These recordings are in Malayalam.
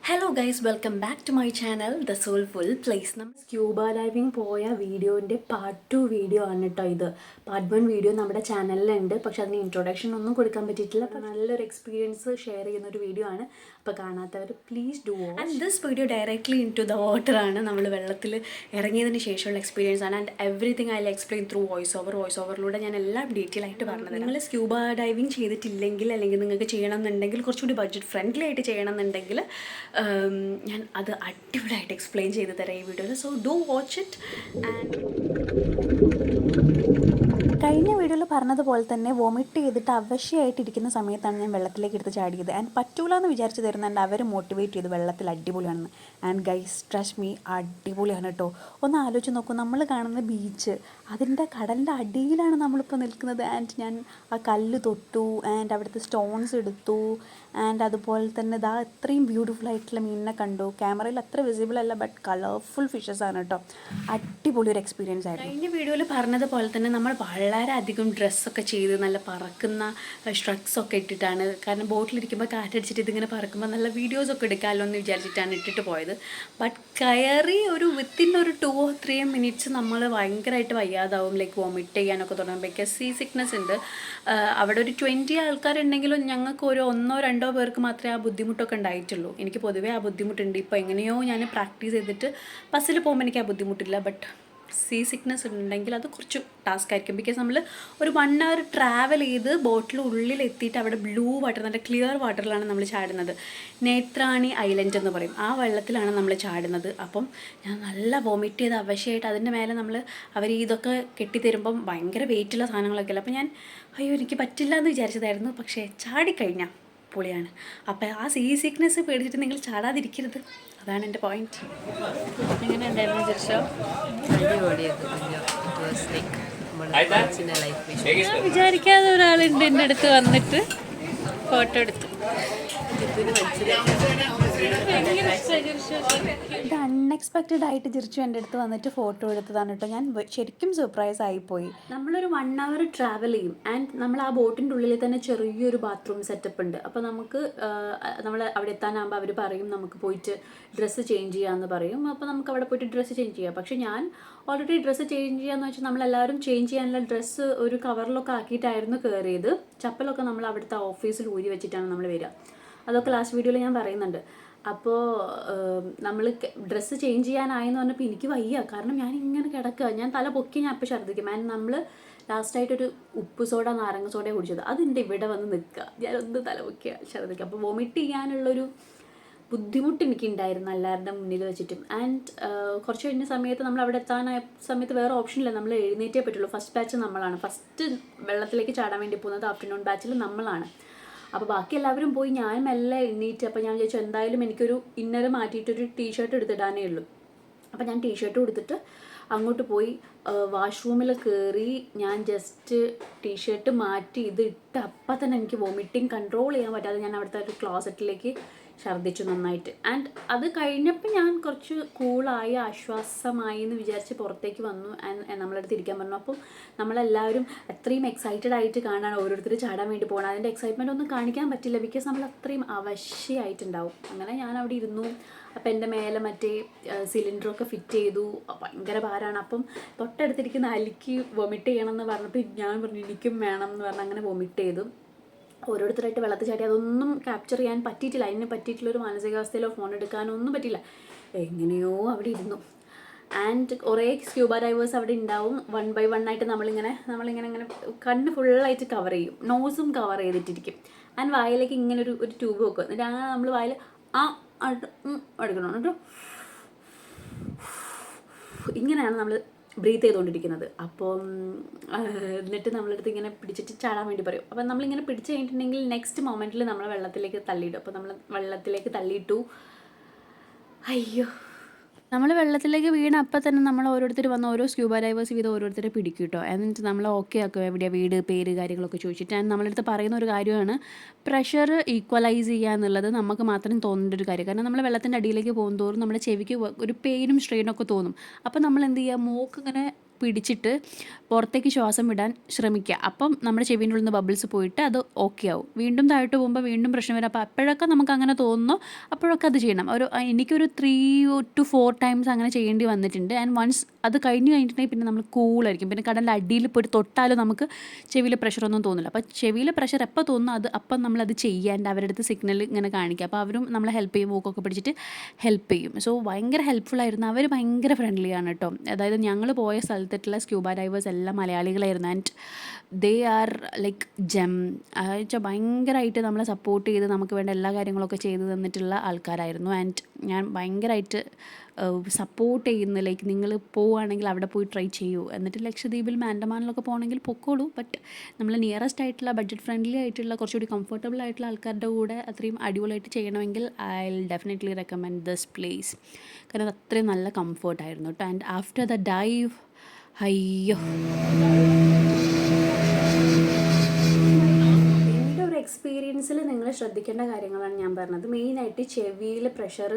Hello guys, welcome back to my channel the soulful place. നമ്മൾ സ്ക്യൂബ ഡൈവിങ് പോയ വീഡിയോൻ്റെ പാർട്ട് 2 വീഡിയോ ആണ് കേട്ടോ ഇത്. പാർട്ട് 1 വീഡിയോ നമ്മുടെ ചാനലിലുണ്ട്, പക്ഷെ അതിന് ഇൻട്രൊഡക്ഷൻ ഒന്നും കൊടുക്കാൻ പറ്റിയിട്ടില്ല. അപ്പോൾ നല്ലൊരു എക്സ്പീരിയൻസ് ഷെയർ ചെയ്യുന്ന ഒരു വീഡിയോ ആണ്. അപ്പോൾ കാണാത്തവർ please do watch. And this video directly into the water ആണ്. നമ്മൾ വെള്ളത്തിൽ ഇറങ്ങിയതിന് ശേഷമുള്ള എക്സ്പീരിയൻസ് ആണ്. And everything I explain through voice ഓവറിലൂടെ ഞാൻ എല്ലാം ഡീറ്റെയിൽ ആയിട്ട് പറഞ്ഞത്. നിങ്ങൾ സ്ക്യൂബ ഡൈവിങ് ചെയ്തിട്ടില്ലെങ്കിൽ, അല്ലെങ്കിൽ നിങ്ങൾക്ക് ചെയ്യണമെന്നുണ്ടെങ്കിൽ, കുറച്ചുകൂടി ബഡ്ജറ്റ് ഫ്രണ്ട്ലി ആയിട്ട് ചെയ്യണമെന്നുണ്ടെങ്കിൽ ഞാൻ അത് അടിപൊളിയായിട്ട് എക്സ്പ്ലെയിൻ ചെയ്ത് തരാം ഈ വീഡിയോയിൽ. So do watch it. And കഴിഞ്ഞ വീഡിയോയിൽ പറഞ്ഞതുപോലെ തന്നെ വോമിറ്റ് ചെയ്തിട്ട് അവശ്യമായിട്ടിരിക്കുന്ന സമയത്താണ് ഞാൻ വെള്ളത്തിലേക്ക് എടുത്ത് ചാടിയത്. ആൻഡ് പറ്റൂല എന്ന് വിചാരിച്ച് തരുന്നുണ്ട്. അവർ മോട്ടിവേറ്റ് ചെയ്ത് വെള്ളത്തിൽ അടിപൊളിയാണെന്ന്. ആൻഡ് ഗൈസ്, ട്രസ്റ്റ് മീ, അടിപൊളിയാണ് കേട്ടോ. ഒന്ന് ആലോചിച്ച് നോക്കൂ, നമ്മൾ കാണുന്ന ബീച്ച്, അതിൻ്റെ കടലിൻ്റെ അടിയിലാണ് നമ്മളിപ്പോൾ നിൽക്കുന്നത്. ആൻഡ് ഞാൻ ആ കല്ല് തൊട്ടു, ആൻഡ് അവിടുത്തെ സ്റ്റോൺസ് എടുത്തു, ആൻഡ് അതുപോലെ തന്നെ ഇതാ ഇത്രയും ബ്യൂട്ടിഫുൾ ആയിട്ടുള്ള മീനിനെ കണ്ടു. ക്യാമറയിൽ അത്ര വിസിബിൾ അല്ല, ബട്ട് കളർഫുൾ ഫിഷസ് ആണ് കേട്ടോ. അടിപൊളി ഒരു എക്സ്പീരിയൻസ് ആയിരുന്നു. കഴിഞ്ഞ വീഡിയോയിൽ പറഞ്ഞതുപോലെ തന്നെ നമ്മൾ വളരെയധികം ഡ്രസ്സൊക്കെ ചെയ്ത് നല്ല പറക്കുന്ന സ്ട്രക്സൊക്കെ ഇട്ടിട്ടാണ്. കാരണം ബോട്ടിലിരിക്കുമ്പോൾ കാറ്റടിച്ചിട്ട് ഇതിങ്ങനെ പറക്കുമ്പോൾ നല്ല വീഡിയോസൊക്കെ എടുക്കാമല്ലോ എന്ന് വിചാരിച്ചിട്ടാണ് ഇട്ടിട്ട് പോയത്. ബട്ട് കയറി ഒരു വിത്തിൻ ഒരു 2 or 3 minutes നമ്മൾ ഭയങ്കരമായിട്ട് വയ്യാതാവും, ലൈക്ക് വോമിറ്റ് ചെയ്യാനൊക്കെ തുടങ്ങും. ബിക്കോസ് സീ സിക്നസ് ഉണ്ട്. അവിടെ ഒരു 20 ആൾക്കാരുണ്ടെങ്കിലും ഞങ്ങൾക്ക് ഒരു 1-2 പേർക്ക് മാത്രമേ ആ ബുദ്ധിമുട്ടൊക്കെ ഉണ്ടായിട്ടുള്ളൂ. എനിക്ക് പൊതുവേ ആ ബുദ്ധിമുട്ടുണ്ട്. ഇപ്പോൾ എങ്ങനെയോ ഞാൻ പ്രാക്ടീസ് ചെയ്തിട്ട് ബസ്സിൽ പോകുമ്പോൾ എനിക്ക് ആ ബുദ്ധിമുട്ടില്ല. ബട്ട് സീ സിക്നസ് ഉണ്ടെങ്കിൽ അത് കുറച്ച് ടാസ്ക് ആയിരിക്കും. ബിക്കോസ് നമ്മൾ ഒരു 1 hour ട്രാവൽ ചെയ്ത് ബോട്ടിൽ ഉള്ളിൽ എത്തിയിട്ട് അവിടെ ബ്ലൂ വാട്ടർ, നല്ല ക്ലിയർ വാട്ടറിലാണ് നമ്മൾ ചാടുന്നത്. നേത്രാണി ഐലൻഡ് എന്ന് പറയും, ആ വെള്ളത്തിലാണ് നമ്മൾ ചാടുന്നത്. അപ്പം ഞാൻ നല്ല വോമിറ്റ് ചെയ്ത് അവശ്യമായിട്ട് അതിൻ്റെ മേലെ അവർ ഇതൊക്കെ കെട്ടിത്തരുമ്പം ഭയങ്കര വെയിറ്റുള്ള സാധനങ്ങളൊക്കെ അല്ല. അപ്പം ഞാൻ അയ്യോ എനിക്ക് പറ്റില്ല എന്ന് വിചാരിച്ചതായിരുന്നു. പക്ഷേ ചാടിക്കഴിഞ്ഞാൽ പൊളിയാണ്. അപ്പോൾ ആ സീ സിക്നസ് പേടിച്ചിട്ട് നിങ്ങൾ ചാടാതിരിക്കരുത്, അതാണ് എൻ്റെ പോയിന്റ്. എങ്ങനെ ഉണ്ടായിരുന്നു ജർഷോ? ഞാൻ വിചാരിക്കാതെ ഒരാളുണ്ട് എൻ്റെ അടുത്ത് വന്നിട്ട് ഫോട്ടോ എടുത്തു. ഇത് അൺഎക്സ്പെക്റ്റഡ് ആയിട്ട് ജിർച്ചു എൻ്റെ അടുത്ത് വന്നിട്ട് ഫോട്ടോ എടുത്തതാണ് കേട്ടോ. ഞാൻ ശരിക്കും സർപ്രൈസ് ആയിപ്പോയി. നമ്മളൊരു 1 hour ട്രാവൽ ചെയ്യും. ആൻഡ് നമ്മൾ ആ ബോട്ടിൻ്റെ ഉള്ളിൽ തന്നെ ചെറിയൊരു ബാത്റൂം സെറ്റപ്പ് ഉണ്ട്. അപ്പോൾ നമുക്ക് നമ്മൾ അവിടെ എത്താനാകുമ്പോൾ അവർ പറയും നമുക്ക് പോയിട്ട് ഡ്രസ്സ് ചേഞ്ച് ചെയ്യാമെന്ന് പറയും. അപ്പോൾ നമുക്ക് അവിടെ പോയിട്ട് ഡ്രസ്സ് ചേഞ്ച് ചെയ്യാം. പക്ഷേ ഞാൻ ഓൾറെഡി ഡ്രസ്സ് ചേഞ്ച് ചെയ്യാന്ന് വെച്ചാൽ നമ്മളെല്ലാവരും ചേഞ്ച് ചെയ്യാനുള്ള ഡ്രസ്സ് ഒരു കവറിലൊക്കെ ആക്കിയിട്ടായിരുന്നു കയറിയത്. ചപ്പലൊക്കെ നമ്മൾ അവിടുത്തെ ഓഫീസിൽ ഊരി വെച്ചിട്ടാണ് നമ്മൾ വരിക. അതൊക്കെ ലാസ്റ്റ് വീഡിയോയിൽ ഞാൻ പറയുന്നുണ്ട്. അപ്പോൾ നമ്മൾ ഡ്രസ്സ് ചേഞ്ച് ചെയ്യാനായെന്ന് പറഞ്ഞപ്പോൾ എനിക്ക് വയ്യ. കാരണം ഞാൻ ഇങ്ങനെ കിടക്കുക, ഞാൻ തല പൊക്കി ഞാൻ അപ്പോൾ ഛർദ്ദിക്കും. ആൻഡ് നമ്മൾ ലാസ്റ്റായിട്ടൊരു ഉപ്പ് സോഡ, നാരങ്ങ സോഡ കുടിച്ചത്, അതിൻ്റെ ഇവിടെ വന്ന് നിൽക്കുക, ഞാനൊന്ന് തല പൊക്കിയ ഛർദ്ദിക്കുക. അപ്പോൾ വോമിറ്റ് ചെയ്യാനുള്ളൊരു ബുദ്ധിമുട്ട് എനിക്കുണ്ടായിരുന്നു എല്ലാവരുടെ മുന്നിൽ വെച്ചിട്ടും. ആൻഡ് കുറച്ച് കഴിഞ്ഞ സമയത്ത് നമ്മൾ അവിടെ എത്താനായ സമയത്ത് വേറെ ഓപ്ഷനില്ല, നമ്മൾ എഴുന്നേറ്റേ പറ്റുള്ളൂ. ഫസ്റ്റ് ബാച്ച് നമ്മളാണ്. ഫസ്റ്റ് വെള്ളത്തിലേക്ക് ചാടാൻ വേണ്ടി പോകുന്നത് ആഫ്റ്റർനൂൺ ബാച്ചിൽ നമ്മളാണ്. അപ്പോൾ ബാക്കി എല്ലാവരും പോയി, ഞാൻ മെല്ലെ എണ്ണീറ്റ്. അപ്പോൾ ഞാൻ വിചാരിച്ചു എന്തായാലും എനിക്കൊരു ഇന്നർ മാറ്റിയിട്ടൊരു ടീഷർട്ട് എടുത്തിടാനേ ഉള്ളൂ. അപ്പോൾ ഞാൻ ടീഷർട്ട് കൊടുത്തിട്ട് അങ്ങോട്ട് പോയി വാഷ്റൂമിൽ കയറി. ഞാൻ ജസ്റ്റ് ടീഷർട്ട് മാറ്റി ഇത് ഇട്ട് അപ്പം തന്നെ എനിക്ക് വോമിറ്റിങ് കൺട്രോൾ ചെയ്യാൻ പറ്റാതെ ഞാൻ അവിടുത്തെ ഒരു ക്ലോസറ്റിലേക്ക് ഛർദ്ദിച്ചു നന്നായിട്ട്. ആൻഡ് അത് കഴിഞ്ഞപ്പോൾ ഞാൻ കുറച്ച് കൂളായി, ആശ്വാസമായി എന്ന് വിചാരിച്ച് പുറത്തേക്ക് വന്നു. ആൻഡ് നമ്മളടുത്ത് ഇരിക്കാൻ പറഞ്ഞു. അപ്പം നമ്മളെല്ലാവരും അത്രയും എക്സൈറ്റഡ് ആയിട്ട് കാണാൻ ഓരോരുത്തർ ചാടാൻ വേണ്ടി പോകണം. അതിൻ്റെ എക്സൈറ്റ്മെൻറ്റ് ഒന്നും കാണിക്കാൻ പറ്റില്ല, ബിക്കോസ് നമ്മൾ അത്രയും അവശ്യമായിട്ടുണ്ടാവും. അങ്ങനെ ഞാൻ അവിടെ ഇരുന്നു. അപ്പം എൻ്റെ മേലെ മറ്റേ സിലിണ്ടറൊക്കെ ഫിറ്റ് ചെയ്തു. ഭയങ്കര ഭാരമാണ്. അപ്പം തൊട്ടടുത്തിരിക്കുന്ന അലിക്ക് വൊമിറ്റ് ചെയ്യണമെന്ന് പറഞ്ഞപ്പോൾ ഞാൻ പറഞ്ഞു എനിക്കും വേണം എന്ന് പറഞ്ഞ് അങ്ങനെ വൊമിറ്റ് ചെയ്തു. ഓരോരുത്തരായിട്ട് വെള്ളത്തിൽ ചാടി അതൊന്നും ക്യാപ്ചർ ചെയ്യാൻ പറ്റിയിട്ടില്ല. അതിന് പറ്റിയിട്ടുള്ളൊരു മാനസികാവസ്ഥയിലോ ഫോൺ എടുക്കാനോ ഒന്നും പറ്റില്ല. എങ്ങനെയോ അവിടെ ഇരുന്നു. ആൻഡ് കുറേ സ്ക്യൂബ ഡൈവേഴ്സ് അവിടെ ഉണ്ടാവും. 1 by 1 ആയിട്ട് നമ്മളിങ്ങനെ ഇങ്ങനെ കണ്ണ് ഫുള്ളായിട്ട് കവർ ചെയ്യും, നോസും കവർ ചെയ്തിട്ടിരിക്കും. ആൻഡ് വായിലേക്ക് ഇങ്ങനെ ഒരു ട്യൂബ് വെക്കും. എന്നിട്ട് അങ്ങനെ നമ്മൾ വായിൽ എടുക്കണം കേട്ടോ. ഇങ്ങനെയാണ് നമ്മൾ ബ്രീത്ത് ചെയ്തുകൊണ്ടിരിക്കുന്നത്. അപ്പം എന്നിട്ട് നമ്മളെടുത്ത് ഇങ്ങനെ പിടിച്ചിട്ട് ചാടാൻ വേണ്ടി പറയും. അപ്പം നമ്മളിങ്ങനെ പിടിച്ച് കഴിഞ്ഞിട്ടുണ്ടെങ്കിൽ നെക്സ്റ്റ് മൊമെൻറ്റിൽ നമ്മൾ വെള്ളത്തിലേക്ക് തള്ളിയിടും. അപ്പോൾ നമ്മൾ വെള്ളത്തിലേക്ക് തള്ളിയിട്ടു. അയ്യോ, നമ്മൾ വെള്ളത്തിലേക്ക് വീണ അപ്പം തന്നെ നമ്മൾ ഓരോരുത്തർ വന്ന് ഓരോ സ്ക്യൂബ ഡൈവേഴ്സ് ചെയ്ത് ഓരോരുത്തരെ പിടിക്കും കേട്ടോ. എന്നിട്ട് നമ്മൾ ഓക്കെ ആക്കും, എവിടെയാണ് വീട്, പേര്, കാര്യങ്ങളൊക്കെ ചോദിച്ചിട്ട്. ആൻഡ് നമ്മളടുത്ത് പറയുന്ന ഒരു കാര്യമാണ് പ്രഷർ ഈക്വലൈസ് ചെയ്യുക എന്നുള്ളത് നമുക്ക് മാത്രം തോന്നേണ്ട ഒരു കാര്യം. കാരണം നമ്മൾ വെള്ളത്തിൻ്റെ അടിയിലേക്ക് പോകും തോറും നമ്മുടെ ചെവിക്ക് ഒരു പെയിനും സ്ട്രെയിനും ഒക്കെ തോന്നും. അപ്പോൾ നമ്മൾ എന്ത് ചെയ്യുക, മൂക്ക് ഇങ്ങനെ പിടിച്ചിട്ട് പുറത്തേക്ക് ശ്വാസം വിടാൻ ശ്രമിക്കുക. അപ്പം നമ്മുടെ ചെവിൻ്റെ ഉള്ളിൽ നിന്ന് ബബിൾസ് പോയിട്ട് അത് ഓക്കെ ആവും. വീണ്ടും താഴോട്ട് പോകുമ്പോൾ വീണ്ടും പ്രശ്നം വരും. അപ്പോൾ അപ്പോഴൊക്കെ നമുക്ക് അങ്ങനെ തോന്നുന്നു, അപ്പോഴൊക്കെ അത് ചെയ്യണം. എനിക്കൊരു 3 to 4 ടൈംസ് അങ്ങനെ ചെയ്യേണ്ടി വന്നിട്ടുണ്ട്. ആൻഡ് വൺസ് അത് കഴിഞ്ഞിട്ടുണ്ടെങ്കിൽ പിന്നെ നമ്മൾ കൂളായിരിക്കും. പിന്നെ കടലിൻ്റെ അടിയിൽ പോയിട്ട് തൊട്ടാലും നമുക്ക് ചെവിയിൽ പ്രഷറൊന്നും തോന്നില്ല. അപ്പോൾ ചെവിയിൽ പ്രഷർ എപ്പോൾ തോന്നുന്നു അപ്പം നമ്മളത് ചെയ്യാണ്ട് അവരുടെ അടുത്ത് സിഗ്നൽ ഇങ്ങനെ കാണിക്കുക. അപ്പോൾ അവരും നമ്മളെ ഹെൽപ്പ് ചെയ്യും, മൂക്കൊക്കെ പിടിച്ചിട്ട് ഹെൽപ്പ് ചെയ്യും. സോ ഭയങ്കര ഹെൽപ്ഫുള്ളായിരുന്നു. അവർ ഭയങ്കര ഫ്രണ്ട്ലിയാണ് കേട്ടോ. അതായത് ഞങ്ങൾ പോയ സ്ഥലത്തിട്ടുള്ള സ്ക്യൂബ ഡൈവേഴ്സ് എല്ലാം മലയാളികളായിരുന്നു. And they are like gem. വെച്ചാൽ ഭയങ്കരമായിട്ട് നമ്മളെ സപ്പോർട്ട് ചെയ്ത് നമുക്ക് വേണ്ട എല്ലാ കാര്യങ്ങളൊക്കെ ചെയ്ത് തന്നിട്ടുള്ള ആൾക്കാരായിരുന്നു. ആൻഡ് ഞാൻ ഭയങ്കരമായിട്ട് സപ്പോർട്ട് ചെയ്യുന്ന, ലൈക്ക് നിങ്ങൾ പോവുകയാണെങ്കിൽ അവിടെ പോയി ട്രൈ ചെയ്യൂ. എന്നിട്ട് ലക്ഷദ്വീപിൽ ആൻഡമാനിലൊക്കെ പോകണമെങ്കിൽ പൊക്കോളൂ. ബട്ട് നമ്മൾ നിയറസ്റ്റ് ആയിട്ടുള്ള ബഡ്ജറ്റ് ഫ്രണ്ട്ലി ആയിട്ടുള്ള കുറച്ചുകൂടി കംഫർട്ടബിൾ ആയിട്ടുള്ള ആൾക്കാരുടെ കൂടെ അത്രയും അടിപൊളിയായിട്ട് ചെയ്യണമെങ്കിൽ I will definitely recommend this place. കാരണം അത്രയും നല്ല കംഫർട്ടായിരുന്നു കേട്ടോ. ആൻഡ് ആഫ്റ്റർ ദ ഡൈവ്, അയ്യോ, എൻ്റെ ഒരു എക്സ്പീരിയൻസിൽ നിങ്ങൾ ശ്രദ്ധിക്കേണ്ട കാര്യങ്ങളാണ് ഞാൻ പറഞ്ഞത്. മെയിനായിട്ട് ചെവിയിൽ പ്രഷർ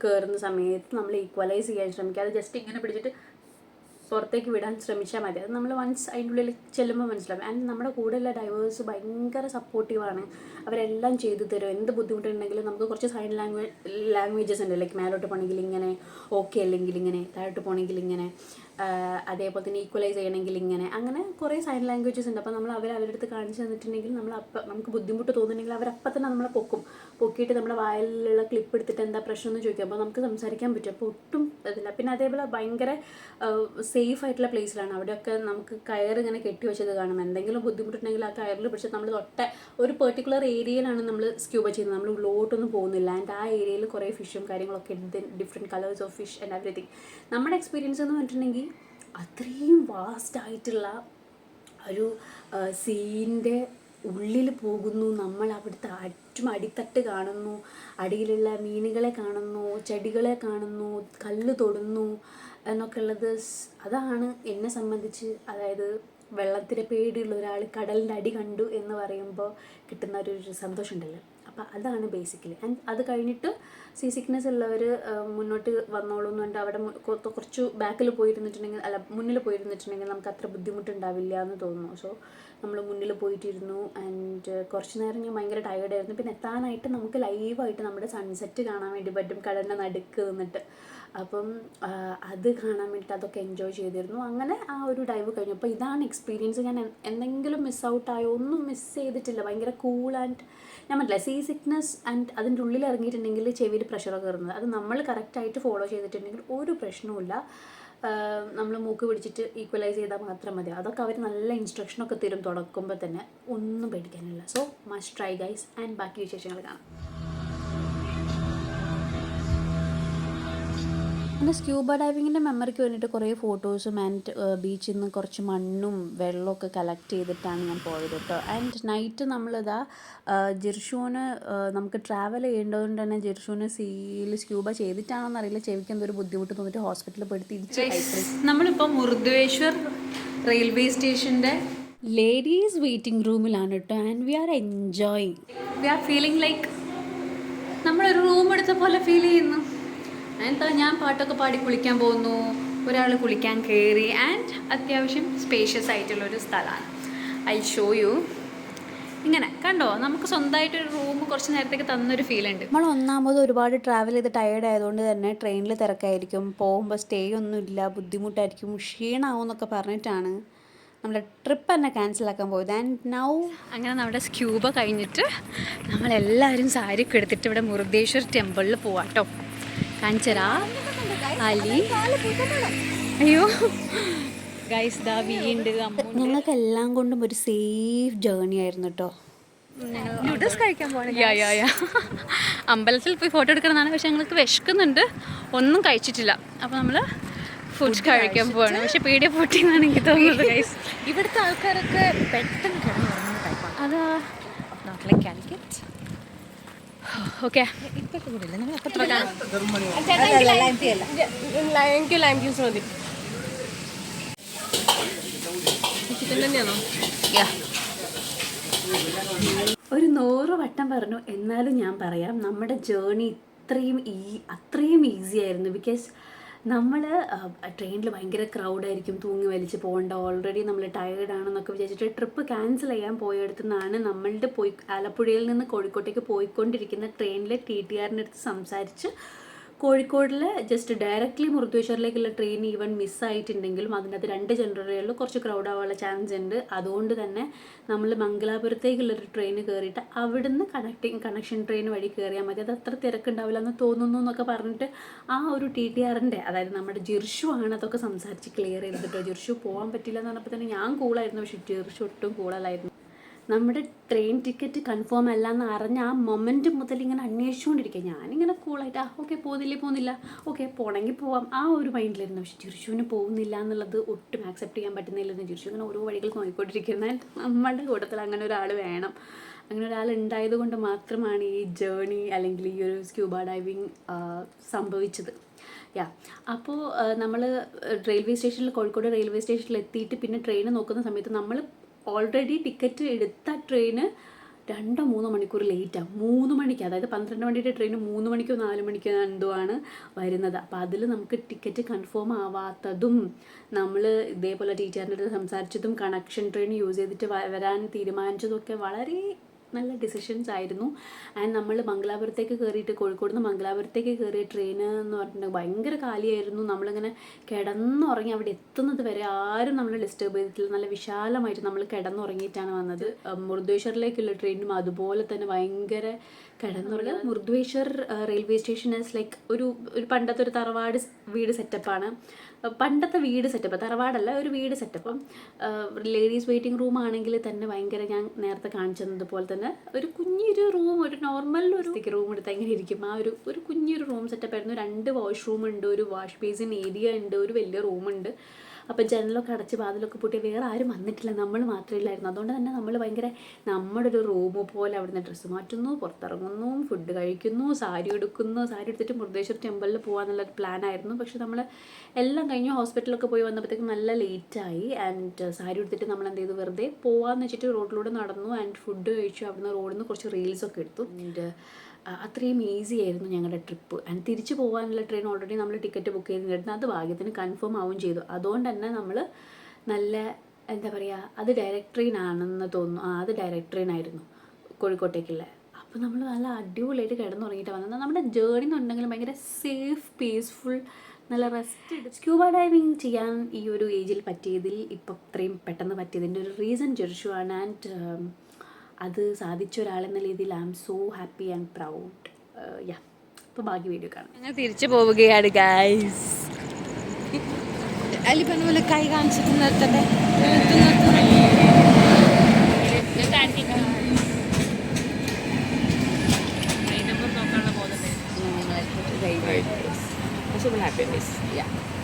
കയറുന്ന സമയത്ത് നമ്മൾ ഈക്വലൈസ് ചെയ്യാൻ ശ്രമിക്കുക. അത് ജസ്റ്റ് ഇങ്ങനെ പിടിച്ചിട്ട് പുറത്തേക്ക് വിടാൻ ശ്രമിച്ചാൽ മതി. അത് നമ്മൾ വൺസ് അതിൻ്റെ ഉള്ളിൽ ചെല്ലുമ്പോൾ മനസ്സിലാവും. ആൻഡ് നമ്മുടെ കൂടെയുള്ള ഡൈവേഴ്സ് ഭയങ്കര സപ്പോർട്ടീവാണ്. അവരെല്ലാം ചെയ്തു തരും. എന്ത് ബുദ്ധിമുട്ടുണ്ടെങ്കിലും നമുക്ക് കുറച്ച് സൈൻ ലാംഗ്വേജസ് ഉണ്ട്. ലൈക്ക് മേലോട്ട് പോകണമെങ്കിൽ ഇങ്ങനെ, ഓക്കെ അല്ലെങ്കിൽ ഇങ്ങനെ, താഴോട്ട് പോകണമെങ്കിൽ ഇങ്ങനെ, അതേപോലെ തന്നെ ഈക്വലൈസ് ചെയ്യണമെങ്കിൽ ഇങ്ങനെ, അങ്ങനെ കുറേ സൈൻ ലാംഗ്വേജസ് ഉണ്ട്. അപ്പോൾ നമ്മൾ അവരുടെ അടുത്ത് കാണിച്ചു തന്നിട്ടുണ്ടെങ്കിൽ നമുക്ക് ബുദ്ധിമുട്ട് തോന്നുന്നുണ്ടെങ്കിൽ അവരപ്പം തന്നെ നമ്മളെ പൊക്കിയിട്ട് നമ്മുടെ വായിലുള്ള ക്ലിപ്പ് എടുത്തിട്ട് എന്താ പ്രശ്നം എന്ന് ചോദിക്കും. അപ്പോൾ നമുക്ക് സംസാരിക്കാൻ പറ്റും. അപ്പോൾ ഒട്ടും ഇതില്ല. പിന്നെ അതേപോലെ ഭയങ്കര സേഫ് ആയിട്ടുള്ള പ്ലേസിലാണ്. അവിടെയൊക്കെ നമുക്ക് കയർ ഇങ്ങനെ കെട്ടി വെച്ചത് കാണും. എന്തെങ്കിലും ബുദ്ധിമുട്ടുണ്ടെങ്കിൽ ആ കയറിൽ പിടിച്ച് നമ്മൾ ഒരു പെർട്ടിക്കുലർ ഏരിയയിലാണ് നമ്മൾ സ്ക്യൂബ ചെയ്യുന്നത്. നമ്മൾ ഉള്ളോട്ടൊന്നും പോകുന്നില്ല. ആൻഡ് ആ ഏരിയയിൽ കുറേ ഫിഷും കാര്യങ്ങളൊക്കെ ഉണ്ട്. Different colours of fish and everything. നമ്മുടെ എക്സ്പീരിയൻസ് എന്ന് പറഞ്ഞിട്ടുണ്ടെങ്കിൽ അത്രയും വാസ്റ്റ് ആയിട്ടുള്ള ഒരു സീൻ്റെ ഉള്ളിൽ പോകുന്നു. നമ്മൾ അവിടുത്തെ അടിത്തട്ട് കാണുന്നു, അടിയിലുള്ള മീനുകളെ കാണുന്നു, ചെടികളെ കാണുന്നു, കല്ല് തൊടുന്നു എന്നൊക്കെ ഉള്ളത്. അതാണ് എന്നെ സംബന്ധിച്ച്, അതായത് വെള്ളത്തിൻ്റെ പേടിയുള്ള ഒരാൾ കടലിൻ്റെ അടി കണ്ടു എന്ന് പറയുമ്പോൾ കിട്ടുന്ന ഒരു സന്തോഷമുണ്ടല്ലോ. അപ്പോൾ അതാണ് ബേസിക്കലി. ആൻഡ് അത് കഴിഞ്ഞിട്ട് സീ സിക്നെസ് ഉള്ളവർ മുന്നോട്ട് വന്നോളൂ എന്ന് പറഞ്ഞിട്ട് അവിടെ കുറച്ച് ബാക്കിൽ പോയിരുന്നിട്ടുണ്ടെങ്കിൽ, മുന്നിൽ പോയിരുന്നിട്ടുണ്ടെങ്കിൽ നമുക്ക് അത്ര ബുദ്ധിമുട്ടുണ്ടാവില്ല എന്ന് തോന്നുന്നു. സോ നമ്മൾ മുന്നിൽ പോയിട്ടിരുന്നു. ആൻഡ് കുറച്ച് നേരം ഞാൻ ഭയങ്കര ടയേർഡായിരുന്നു. പിന്നെ എത്താനായിട്ട് നമുക്ക് ലൈവായിട്ട് നമ്മുടെ സൺസെറ്റ് കാണാൻ വേണ്ടി പറ്റും കടലിൻ്റെ നടുക്ക് നിന്നിട്ട്. അപ്പം അത് കാണാൻ വേണ്ടിയിട്ട് അതൊക്കെ എൻജോയ് ചെയ്തിരുന്നു. അങ്ങനെ ആ ഒരു ഡൈവ് കഴിഞ്ഞു. അപ്പോൾ ഇതാണ് എക്സ്പീരിയൻസ്. ഞാൻ എന്തെങ്കിലും മിസ് ഔട്ടായോ? ഒന്നും മിസ് ചെയ്തിട്ടില്ല. ഭയങ്കര കൂൾ. ആൻഡ് ഞാൻ പറ്റില്ല സീ സിക്നെസ് ആൻഡ് അതിൻ്റെ ഉള്ളിൽ ഇറങ്ങിയിട്ടുണ്ടെങ്കിൽ ചെവിയിൽ പ്രഷറൊക്കെ കയറുന്നത്, അത് നമ്മൾ കറക്റ്റായിട്ട് ഫോളോ ചെയ്തിട്ടുണ്ടെങ്കിൽ ഒരു പ്രശ്നവുമില്ല. നമ്മൾ മൂക്ക് പിടിച്ചിട്ട് ഈക്വലൈസ് ചെയ്താൽ മാത്രം മതി. അതൊക്കെ അവർ നല്ല ഇൻസ്ട്രക്ഷനൊക്കെ തരും തുടക്കുമ്പോൾ തന്നെ. ഒന്നും പേടിക്കാനില്ല. So must try guys. And ബാക്കി വിശേഷങ്ങൾ കാണാം. എൻ്റെ സ്ക്യൂബ ഡൈവിങ്ങിൻ്റെ മെമ്മറിക്ക് വേണ്ടിയിട്ട് കുറേ ഫോട്ടോസും ആൻഡ് ബീച്ചിൽ നിന്ന് കുറച്ച് മണ്ണും വെള്ളമൊക്കെ കളക്ട് ചെയ്തിട്ടാണ് ഞാൻ പോയത് കേട്ടോ. ആൻഡ് നൈറ്റ് നമ്മളിതാ ജിർഷൂന് നമുക്ക് ട്രാവൽ ചെയ്യേണ്ടതുകൊണ്ട് തന്നെ ജിർഷൂന് സീയിൽ സ്ക്യൂബ ചെയ്തിട്ടാണോന്ന് അറിയില്ല, ചെവിക്ക് എന്തൊരു ബുദ്ധിമുട്ട് തോന്നിയിട്ട് ഹോസ്പിറ്റലിൽ പോയിട്ട് തിരിച്ച് നമ്മളിപ്പോൾ മുർദേശ്വർ റെയിൽവേ സ്റ്റേഷൻ്റെ ലേഡീസ് വെയിറ്റിംഗ് റൂമിലാണ് കേട്ടോ. And we are enjoying. We are feeling like നമ്മളൊരു റൂം എടുത്ത പോലെ ഫീൽ ചെയ്യുന്നു. എന്താ, ഞാൻ പാട്ടൊക്കെ പാടി കുളിക്കാൻ പോകുന്നു, ഒരാൾ കുളിക്കാൻ കയറി. ആൻഡ് അത്യാവശ്യം സ്പേഷ്യസ് ആയിട്ടുള്ളൊരു സ്ഥലമാണ്. I show you. ഇങ്ങനെ കണ്ടോ, നമുക്ക് സ്വന്തമായിട്ടൊരു റൂം കുറച്ച് നേരത്തേക്ക് തന്നൊരു ഫീൽ ഉണ്ട്. നമ്മൾ ഒന്നാമത് ഒരുപാട് ട്രാവൽ ചെയ്ത് ടയേർഡ് ആയതുകൊണ്ട് തന്നെ ട്രെയിനിൽ തിരക്കായിരിക്കും, പോകുമ്പോൾ സ്റ്റേ ഒന്നുമില്ല, ബുദ്ധിമുട്ടായിരിക്കും, ക്ഷീണമാവും എന്നൊക്കെ പറഞ്ഞിട്ടാണ് നമ്മുടെ ട്രിപ്പ് തന്നെ ക്യാൻസലാക്കാൻ പോയത്. ആൻഡ് നൗ അങ്ങനെ നമ്മുടെ സ്ക്യൂബ കഴിഞ്ഞിട്ട് നമ്മളെല്ലാവരും സാരിയൊക്കെ എടുത്തിട്ട് ഇവിടെ മുരുദേശ്വർ ടെമ്പിളിൽ പോവാം കേട്ടോ. കാണിച്ചരാ അലി. അയ്യോ ഗൈസ്, ദാ വീണ്ട്. ഞങ്ങൾക്ക് എല്ലാം കൊണ്ടും ഒരു സേഫ് ജേർണി ആയിരുന്നു കേട്ടോ. നൂഡിൽസ് കഴിക്കാൻ പോകണം. അമ്പലത്തിൽ പോയി ഫോട്ടോ എടുക്കണമെന്നാണ്, പക്ഷെ ഞങ്ങൾക്ക് വിശക്കുന്നുണ്ട്, ഒന്നും കഴിച്ചിട്ടില്ല. അപ്പോൾ നമ്മൾ ഫുഡ് കഴിക്കാൻ പോവാണ്. പക്ഷെ പേടിയ പൊട്ടിയെന്നാണ് എനിക്ക് തോന്നുന്നത് ഗൈസ്. ഇവിടുത്തെ ആൾക്കാരൊക്കെ പെട്ടെന്ന് കിടന്നുറങ്ങുന്ന ടൈപ്പാണ്. അതാ നോട്ട് ലൈക്ക് കാലിക്കറ്റ്. ഓക്കെ, എനിക്ക് ലൈം ജ്യൂസ് മതി. ചിക്കൻ തന്നെയാണോ? ഒരു 100 വട്ടം പറഞ്ഞു, എന്നാലും ഞാൻ പറയാം, നമ്മുടെ ജേർണി അത്രയും ഈസി ആയിരുന്നു. ബിക്കോസ് നമ്മൾ ട്രെയിനിൽ ഭയങ്കര ക്രൗഡായിരിക്കും, തൂങ്ങി വലിച്ച് പോകേണ്ട, ഓൾറെഡി നമ്മൾ ടയേർഡാണെന്നൊക്കെ വിചാരിച്ചിട്ട് ട്രിപ്പ് ക്യാൻസൽ ചെയ്യാൻ പോയടുത്തു നിന്നാണ് നമ്മളുടെ ആലപ്പുഴയിൽ നിന്ന് കോഴിക്കോട്ടേക്ക് പോയിക്കൊണ്ടിരിക്കുന്ന ട്രെയിനിലെ TTRൻ്റെ അടുത്ത് സംസാരിച്ച് കോഴിക്കോടിൽ ജസ്റ്റ് ഡയറക്റ്റ്ലി മുരുദേശ്വറിലേക്കുള്ള ട്രെയിൻ ഈവൻ മിസ്സായിട്ടുണ്ടെങ്കിലും അതിനകത്ത് 2 ജനറലുകളിൽ കുറച്ച് ക്രൗഡ് ആവാനുള്ള ചാൻസ് ഉണ്ട്. അതുകൊണ്ട് തന്നെ നമ്മൾ മംഗലാപുരത്തേക്കുള്ളൊരു ട്രെയിൻ കയറിയിട്ട് അവിടുന്ന് കണക്ഷൻ ട്രെയിൻ വഴി കയറിയാൽ മതി, അത് അത്ര തിരക്കുണ്ടാവില്ല എന്ന് തോന്നുന്നു എന്നൊക്കെ പറഞ്ഞിട്ട് ആ ഒരു TTRൻ്റെ, അതായത് നമ്മുടെ ജിർഷു ആണ് അതൊക്കെ സംസാരിച്ച് ക്ലിയർ ചെയ്തിട്ടോ. ജിർഷു പോകാൻ പറ്റില്ല എന്ന് പറഞ്ഞപ്പോൾ തന്നെ ഞാൻ കൂളായിരുന്നു, പക്ഷേ ജിർഷു ഒട്ടും കൂളല്ലായിരുന്നു. നമ്മുടെ ട്രെയിൻ ടിക്കറ്റ് കൺഫേം അല്ല എന്ന് അറിഞ്ഞ ആ മൊമെൻറ്റ് മുതൽ ഇങ്ങനെ അന്വേഷിച്ചുകൊണ്ടിരിക്കുക. ഞാനിങ്ങനെ കൂളായിട്ട് ഓക്കെ പോകുന്നില്ല, ഓക്കെ പോകണമെങ്കിൽ പോവാം, ആ ഒരു മൈൻഡിലായിരുന്നു. പക്ഷേ ജിർഷുവിന് പോകുന്നില്ല എന്നുള്ളത് ഒട്ടും ആക്സെപ്റ്റ് ചെയ്യാൻ പറ്റുന്നില്ലെന്ന്. ജിർഷു ഇങ്ങനെ ഓരോ വഴികൾ നോക്കിക്കൊണ്ടിരിക്കുന്നത്. നമ്മളുടെ കൂട്ടത്തിൽ അങ്ങനെ ഒരാൾ വേണം. അങ്ങനെ ഒരാൾ ഉണ്ടായത് കൊണ്ട് മാത്രമാണ് ഈ ജേണി അല്ലെങ്കിൽ ഈ ഒരു സ്ക്യൂബ ഡൈവിങ് സംഭവിച്ചത്. അപ്പോൾ നമ്മൾ റെയിൽവേ സ്റ്റേഷനിൽ, കോഴിക്കോട് റെയിൽവേ സ്റ്റേഷനിൽ എത്തിയിട്ട് പിന്നെ ട്രെയിൻ നോക്കുന്ന സമയത്ത് നമ്മൾ ഓൾറെഡി ടിക്കറ്റ് എടുത്ത ട്രെയിന് 2-3 മണിക്കൂർ ലേറ്റാണ്. 3 മണിക്ക്, അതായത് 12 മണിയുടെ ട്രെയിൻ 3 മണിക്കോ 4 മണിക്കോ എന്തോ ആണ് വരുന്നത്. അപ്പോൾ അതിൽ നമുക്ക് ടിക്കറ്റ് കൺഫേം ആവാത്തതും നമ്മൾ ഇതേപോലെ TTRൻ്റെ അടുത്ത് സംസാരിച്ചതും കണക്ഷൻ ട്രെയിൻ യൂസ് ചെയ്തിട്ട് വരാൻ തീരുമാനിച്ചതൊക്കെ വളരെ നല്ല ഡിസിഷൻസ് ആയിരുന്നു. ആൻഡ് നമ്മൾ മംഗലാപുരത്തേക്ക് കയറിയിട്ട്, കോഴിക്കോട് നിന്ന് മംഗലാപുരത്തേക്ക് കയറിയ ട്രെയിൻ എന്ന് പറഞ്ഞിട്ടുണ്ടെങ്കിൽ ഭയങ്കര കാലിയായിരുന്നു. നമ്മളിങ്ങനെ കിടന്നുറങ്ങി അവിടെ എത്തുന്നത് വരെ ആരും നമ്മൾ ഡിസ്റ്റർബ് ചെയ്തിട്ടില്ല. നല്ല വിശാലമായിട്ട് നമ്മൾ കിടന്നുറങ്ങിയിട്ടാണ് വന്നത്. മുരുദേശ്വറിലേക്കുള്ള ട്രെയിനും അതുപോലെ തന്നെ ഭയങ്കര കിടന്നുറങ്ങി. Murudeshwar railway station is like ഒരു പണ്ടത്തെ ഒരു തറവാട് വീട് സെറ്റപ്പാണ്. പണ്ടത്തെ വീട് സെറ്റപ്പ്, തറവാടല്ല, ഒരു വീട് സെറ്റപ്പ്. ലേഡീസ് വെയിറ്റിംഗ് റൂം ആണെങ്കിൽ തന്നെ ഭയങ്കര, ഞാൻ നേരത്തെ കാണിച്ചതുപോലെ തന്നെ ഒരു കുഞ്ഞൊരു റൂം, ഒരു നോർമൽ ഒരു റൂം എടുത്ത് എങ്ങനെ ഇരിക്കും ആ ഒരു കുഞ്ഞൊരു റൂം സെറ്റപ്പ് ആയിരുന്നു. 2 വാഷ്റൂം ഉണ്ട്, ഒരു വാഷ് ബേസിൻ ഏരിയ ഉണ്ട്, ഒരു വലിയ റൂമുണ്ട്. അപ്പോൾ ജനലൊക്കെ അടച്ച് വാതിലൊക്കെ പൂട്ടി വേറെ ആരും വന്നിട്ടില്ല, നമ്മൾ മാത്രമേ ഇല്ലായിരുന്നു. അതുകൊണ്ട് തന്നെ നമ്മൾ ഭയങ്കര നമ്മുടെ ഒരു റൂം പോലെ അവിടുന്ന് ഡ്രസ്സ് മാറ്റുന്നു, പുറത്തിറങ്ങുന്നു, ഫുഡ് കഴിക്കുന്നു, സാരി എടുക്കുന്നു. സാരി എടുത്തിട്ട് മുരുദേശ്വർ ടെമ്പിളിൽ പോകാമെന്നുള്ളൊരു പ്ലാനായിരുന്നു. പക്ഷെ നമ്മൾ എല്ലാം കഴിഞ്ഞ് ഹോസ്പിറ്റലൊക്കെ പോയി വന്നപ്പോഴത്തേക്കും നല്ല ലേറ്റായി. ആൻഡ് സാരി എടുത്തിട്ട് നമ്മൾ എന്ത് ചെയ്തു, വെറുതെ പോകാമെന്ന് വെച്ചിട്ട് റോഡിലൂടെ നടന്നു. ആൻഡ് ഫുഡ് കഴിച്ചു. അവിടുന്ന് റോഡിൽ നിന്ന് കുറച്ച് റീൽസൊക്കെ എടുത്തു. ആൻഡ് അത്രയും ഈസി ആയിരുന്നു ഞങ്ങളുടെ ട്രിപ്പ്. ആൻഡ് തിരിച്ചു പോകാനുള്ള ട്രെയിൻ ഓൾറെഡി നമ്മൾ ടിക്കറ്റ് ബുക്ക് ചെയ്തിട്ടുണ്ടായിരുന്നു. അത് ഭാഗ്യത്തിന് കൺഫേം ആവുകയും ചെയ്തു. അതുകൊണ്ട് തന്നെ നമ്മൾ നല്ല, എന്താ പറയുക, അത് ഡയറക്റ്റ് ട്രെയിൻ ആണെന്ന് തോന്നുന്നു. അത് ഡയറക്റ്റ് ട്രെയിൻ ആയിരുന്നു കോഴിക്കോട്ടേക്കുള്ള. അപ്പോൾ നമ്മൾ നല്ല അടിപൊളിയായിട്ട് കിടന്നുറങ്ങിയിട്ട് വന്നത്. നമ്മുടെ ജേർണി എന്നുണ്ടെങ്കിലും ഭയങ്കര സേഫ്, പീസ്ഫുൾ, നല്ല റെസ്റ്റ് എടുത്ത് സ്ക്യൂബ ഡൈവിങ് ചെയ്യാൻ ഈ ഒരു ഏജിൽ പറ്റിയതിൽ, ഇപ്പം ഇത്രയും പെട്ടെന്ന് പറ്റിയതിൻ്റെ ഒരു റീസൺ ജിർഷു ആണ്. ആൻഡ് അത് സാധിച്ച ഒരാളെന്ന രീതിയിൽ I am so happy and proud. അപ്പോൾ ബാക്കി വീഡിയോ കാണാം. ഞങ്ങൾ തിരിച്ചു പോവുകയാണ് ഗൈസ്. അലി പറഞ്ഞ പോലെ കൈ കാണിച്ചിട്ട് നിർത്തട്ടെ.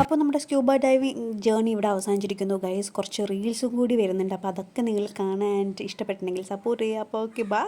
അപ്പോൾ നമ്മുടെ സ്ക്യൂബ ഡൈവിങ് ജേർണി ഇവിടെ അവസാനിച്ചിരിക്കുന്നു ഗൈസ്. കുറച്ച് റീൽസും കൂടി വരുന്നുണ്ട്. അപ്പോൾ അതൊക്കെ നിങ്ങൾ കാണാൻ ഇഷ്ടപ്പെട്ടിട്ടുണ്ടെങ്കിൽ സപ്പോർട്ട് ചെയ്യുക. അപ്പോൾ ഓക്കെ, ബൈ.